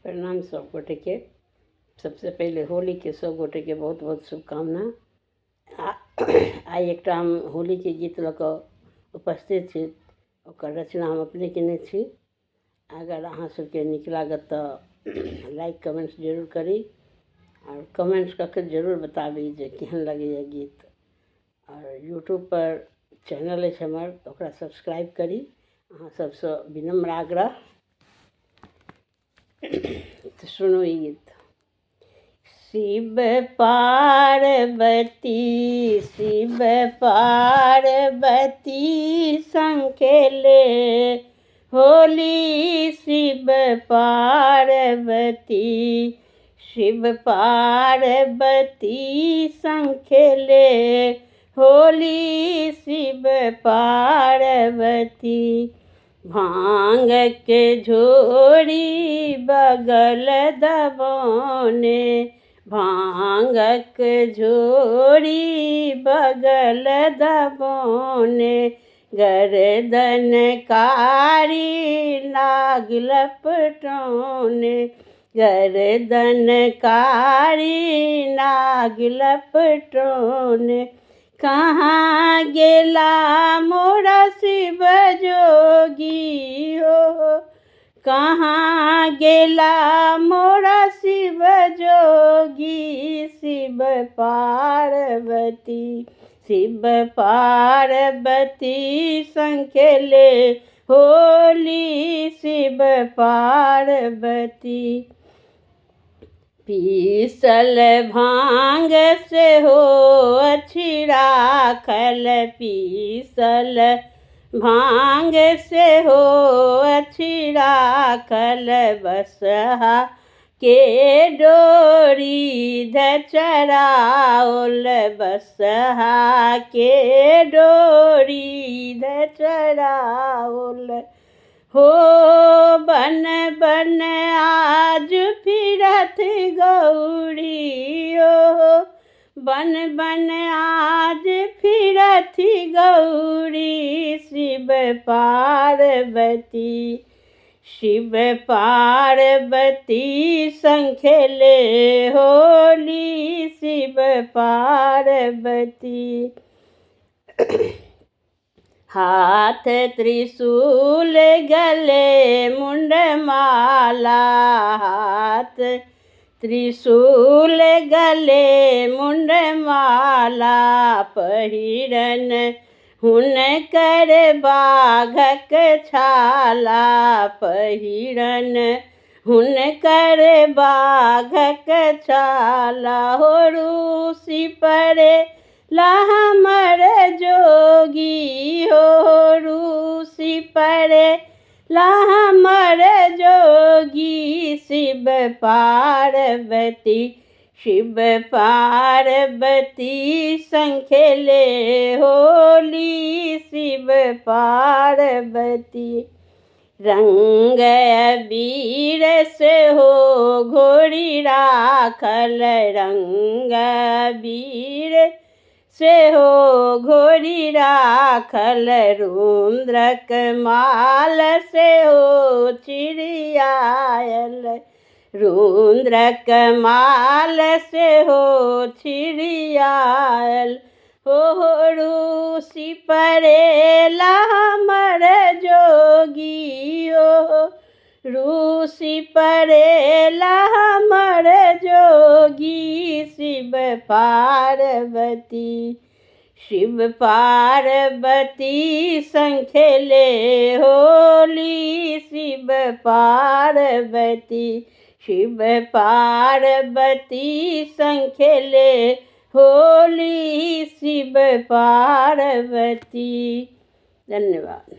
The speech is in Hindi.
प्रणाम सब गोटे के। सबसे पहले होली के सब गोटे के बहुत बहुत शुभकामना। आई एक हम होली के गीत लऽ कऽ उपस्थित छी। ओकर रचना हम अपने केने छी। अगर अहाँ सबके नीक लागत तऽ लाइक कमेंट्स जरूर करी और कमेंट्स कऽ जरूर बताबी जे केहन लगैए गीत। और यूट्यूब पर चैनल है हमर तऽ ओकरा सब्सक्राइब करी। अहाँ सबसँ विनम्र आग्रह। तो सुनो ये गीत। शिव पार्वती संग खेले होली। शिव पार्वती संग खेले होली। शिव पार्वती भांग के झोरी बगल दबाने, भांगक झोरी बगल दबाने। गर्दन कारी नाग लपटौने, गर्दन कारी नाग लपटौने। कहाँ गेला मोरा शिव जोगी हो, कहाँ गेला मोरा शिव जोगी। शिव पार्वती संग खेले होली। शिव पार्वती पीसल भांग से हो अछि राखल, पीसल भांग से हो अछि राखल। बसहा के डोरी धचराओल, बसहा के डोरी धचराओल। हो बन बन आज फिरत गौरी हो, बन बन आज फिरत गौरी। शिव पार्वती संग खेले होली। शिव पार्वती हाथ त्रिशूल गले मुंडमाला, हाथ त्रिशूल गले मुंडमाला। पहिरन हुनकर बाघक छाला, पहिरन हुनकर बाघक छाला। हो रूसी परे ला हमर जोगी हो, रूसी परे ला हमर जोगी। शिव पार्वती संग खेले होली। शिव पार्वती रंग अबीर से हो घोड़ी राखल, रंग अबीर से हो घोड़ी राखल। रुद्रक माल से हो छिड़ियायल, रुद्रक माल से हो छिड़ियायल। हो रूसी परेला हमर जोगी हो, रूसी परेला हमर जोगी। शिव पार्वती संग खेले होली। शिव पार्वती संग खेले होली। शिव पार्वती। धन्यवाद।